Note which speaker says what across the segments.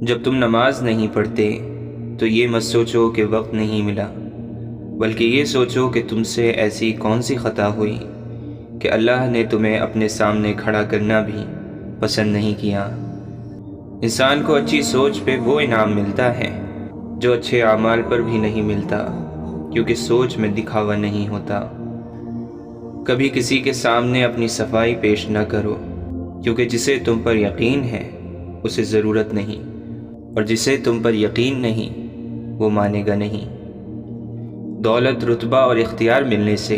Speaker 1: جب تم نماز نہیں پڑھتے تو یہ مت سوچو کہ وقت نہیں ملا، بلکہ یہ سوچو کہ تم سے ایسی کون سی خطا ہوئی کہ اللہ نے تمہیں اپنے سامنے کھڑا کرنا بھی پسند نہیں کیا۔ انسان کو اچھی سوچ پہ وہ انعام ملتا ہے جو اچھے اعمال پر بھی نہیں ملتا، کیونکہ سوچ میں دکھاوا نہیں ہوتا۔ کبھی کسی کے سامنے اپنی صفائی پیش نہ کرو، کیونکہ جسے تم پر یقین ہے اسے ضرورت نہیں، اور جسے تم پر یقین نہیں وہ مانے گا نہیں۔ دولت، رتبہ اور اختیار ملنے سے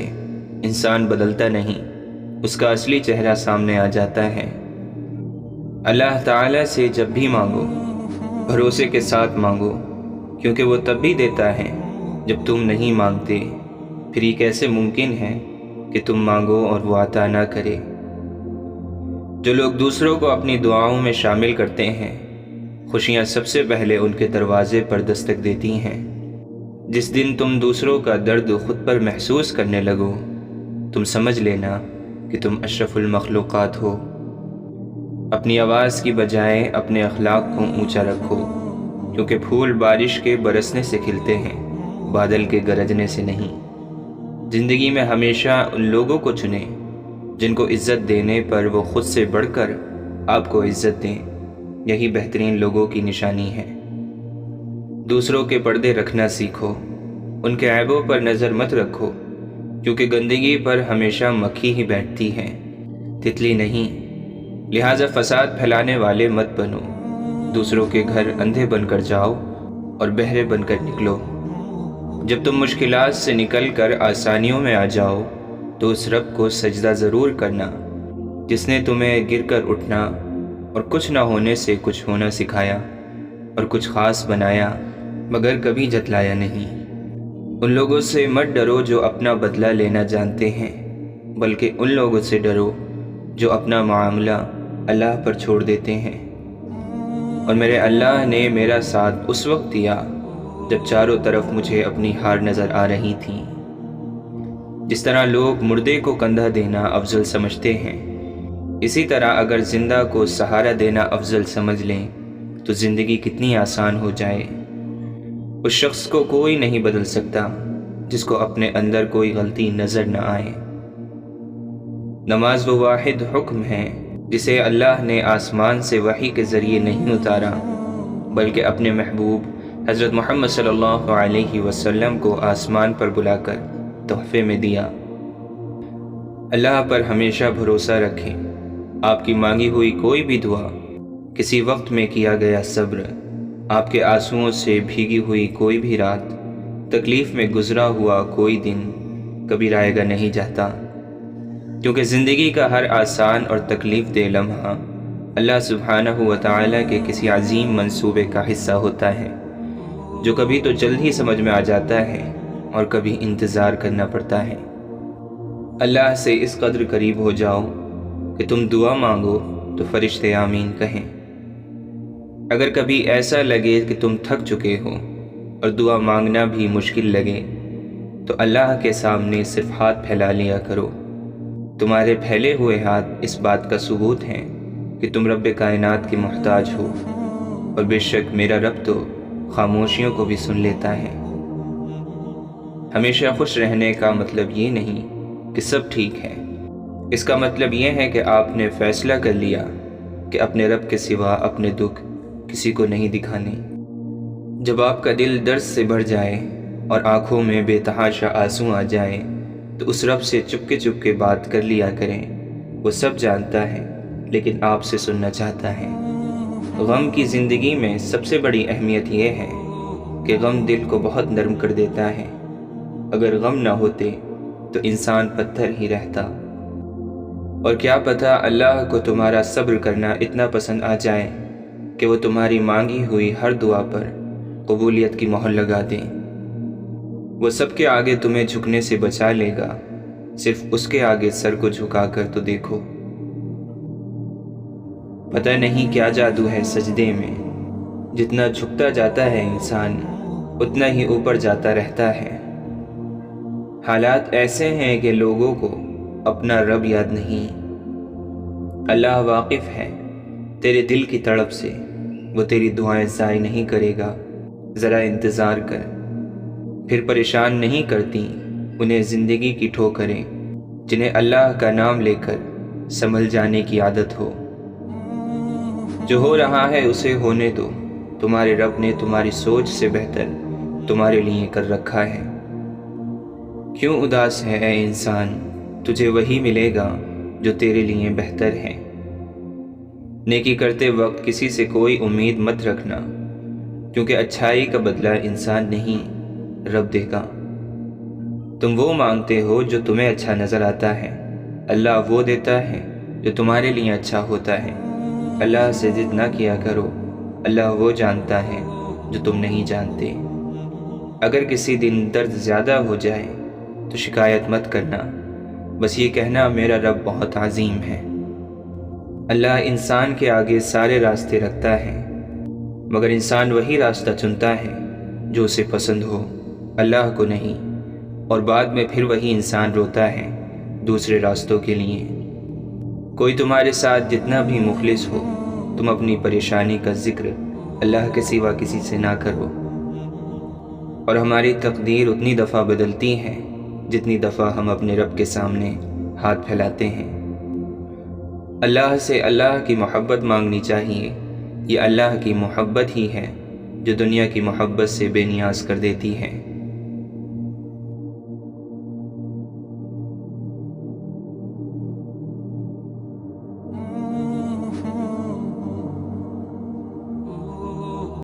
Speaker 1: انسان بدلتا نہیں، اس کا اصلی چہرہ سامنے آ جاتا ہے۔ اللہ تعالیٰ سے جب بھی مانگو بھروسے کے ساتھ مانگو، کیونکہ وہ تب بھی دیتا ہے جب تم نہیں مانگتے۔ پھر یہ کیسے ممکن ہے کہ تم مانگو اور وہ عطا نہ کرے؟ جو لوگ دوسروں کو اپنی دعاؤں میں شامل کرتے ہیں، خوشیاں سب سے پہلے ان کے دروازے پر دستک دیتی ہیں۔ جس دن تم دوسروں کا درد خود پر محسوس کرنے لگو، تم سمجھ لینا کہ تم اشرف المخلوقات ہو۔ اپنی آواز کی بجائے اپنے اخلاق کو اونچا رکھو، کیونکہ پھول بارش کے برسنے سے کھلتے ہیں، بادل کے گرجنے سے نہیں۔ زندگی میں ہمیشہ ان لوگوں کو چنیں جن کو عزت دینے پر وہ خود سے بڑھ کر آپ کو عزت دیں، یہی بہترین لوگوں کی نشانی ہے۔ دوسروں کے پردے رکھنا سیکھو، ان کے عیبوں پر نظر مت رکھو، کیونکہ گندگی پر ہمیشہ مکھی ہی بیٹھتی ہے، تتلی نہیں۔ لہٰذا فساد پھیلانے والے مت بنو، دوسروں کے گھر اندھے بن کر جاؤ اور بہرے بن کر نکلو۔ جب تم مشکلات سے نکل کر آسانیوں میں آ جاؤ تو اس رب کو سجدہ ضرور کرنا جس نے تمہیں گر کر اٹھنا اور کچھ نہ ہونے سے کچھ ہونا سکھایا اور کچھ خاص بنایا، مگر کبھی جتلایا نہیں۔ ان لوگوں سے مت ڈرو جو اپنا بدلہ لینا جانتے ہیں، بلکہ ان لوگوں سے ڈرو جو اپنا معاملہ اللہ پر چھوڑ دیتے ہیں۔ اور میرے اللہ نے میرا ساتھ اس وقت دیا جب چاروں طرف مجھے اپنی ہار نظر آ رہی تھی۔ جس طرح لوگ مردے کو کندھا دینا افضل سمجھتے ہیں، اسی طرح اگر زندہ کو سہارا دینا افضل سمجھ لیں تو زندگی کتنی آسان ہو جائے۔ اس شخص کو کوئی نہیں بدل سکتا جس کو اپنے اندر کوئی غلطی نظر نہ آئے۔ نماز وہ واحد حکم ہے جسے اللہ نے آسمان سے وحی کے ذریعے نہیں اتارا، بلکہ اپنے محبوب حضرت محمد صلی اللہ علیہ وسلم کو آسمان پر بلا کر تحفے میں دیا۔ اللہ پر ہمیشہ بھروسہ رکھیں۔ آپ کی مانگی ہوئی کوئی بھی دعا، کسی وقت میں کیا گیا صبر، آپ کے آنسوؤں سے بھیگی ہوئی کوئی بھی رات، تکلیف میں گزرا ہوا کوئی دن کبھی رائے گا نہیں جاتا، کیونکہ زندگی کا ہر آسان اور تکلیف دہ لمحہ اللہ سبحانہ و تعالیٰ کے کسی عظیم منصوبے کا حصہ ہوتا ہے، جو کبھی تو جلد ہی سمجھ میں آ جاتا ہے اور کبھی انتظار کرنا پڑتا ہے۔ اللہ سے اس قدر قریب ہو جاؤ کہ تم دعا مانگو تو فرشتے آمین کہیں۔ اگر کبھی ایسا لگے کہ تم تھک چکے ہو اور دعا مانگنا بھی مشکل لگے تو اللہ کے سامنے صرف ہاتھ پھیلا لیا کرو۔ تمہارے پھیلے ہوئے ہاتھ اس بات کا ثبوت ہیں کہ تم رب کائنات کے محتاج ہو، اور بے شک میرا رب تو خاموشیوں کو بھی سن لیتا ہے۔ ہمیشہ خوش رہنے کا مطلب یہ نہیں کہ سب ٹھیک ہے، اس کا مطلب یہ ہے کہ آپ نے فیصلہ کر لیا کہ اپنے رب کے سوا اپنے دکھ کسی کو نہیں دکھانے۔ جب آپ کا دل درد سے بھر جائے اور آنکھوں میں بے تحاشا آنسو آ جائیں تو اس رب سے چپ کے بات کر لیا کریں۔ وہ سب جانتا ہے لیکن آپ سے سننا چاہتا ہے۔ غم کی زندگی میں سب سے بڑی اہمیت یہ ہے کہ غم دل کو بہت نرم کر دیتا ہے۔ اگر غم نہ ہوتے تو انسان پتھر ہی رہتا۔ اور کیا پتہ اللہ کو تمہارا صبر کرنا اتنا پسند آ جائے کہ وہ تمہاری مانگی ہوئی ہر دعا پر قبولیت کی مہر لگا دیں۔ وہ سب کے آگے تمہیں جھکنے سے بچا لے گا، صرف اس کے آگے سر کو جھکا کر تو دیکھو۔ پتہ نہیں کیا جادو ہے سجدے میں، جتنا جھکتا جاتا ہے انسان اتنا ہی اوپر جاتا رہتا ہے۔ حالات ایسے ہیں کہ لوگوں کو اپنا رب یاد نہیں۔ اللہ واقف ہے تیرے دل کی تڑپ سے، وہ تیری دعائیں ضائع نہیں کرے گا، ذرا انتظار کر۔ پھر پریشان نہیں کرتی انہیں زندگی کی ٹھوکریں، جنہیں اللہ کا نام لے کر سنبھل جانے کی عادت ہو۔ جو ہو رہا ہے اسے ہونے دو، تمہارے رب نے تمہاری سوچ سے بہتر تمہارے لیے کر رکھا ہے۔ کیوں اداس ہے اے انسان، تجھے وہی ملے گا جو تیرے لیے بہتر ہے۔ نیکی کرتے وقت کسی سے کوئی امید مت رکھنا، کیونکہ اچھائی کا بدلہ انسان نہیں رب دے گا۔ تم وہ مانگتے ہو جو تمہیں اچھا نظر آتا ہے، اللہ وہ دیتا ہے جو تمہارے لیے اچھا ہوتا ہے۔ اللہ سے ضد نہ کیا کرو، اللہ وہ جانتا ہے جو تم نہیں جانتے۔ اگر کسی دن درد زیادہ ہو جائے تو شکایت مت کرنا، بس یہ کہنا میرا رب بہت عظیم ہے۔ اللہ انسان کے آگے سارے راستے رکھتا ہے، مگر انسان وہی راستہ چنتا ہے جو اسے پسند ہو، اللہ کو نہیں، اور بعد میں پھر وہی انسان روتا ہے دوسرے راستوں کے لیے۔ کوئی تمہارے ساتھ جتنا بھی مخلص ہو، تم اپنی پریشانی کا ذکر اللہ کے سوا کسی سے نہ کرو۔ اور ہماری تقدیر اتنی دفعہ بدلتی ہے جتنی دفعہ ہم اپنے رب کے سامنے ہاتھ پھیلاتے ہیں۔ اللہ سے اللہ کی محبت مانگنی چاہیے، یہ اللہ کی محبت ہی ہے جو دنیا کی محبت سے بے نیاز کر دیتی ہے۔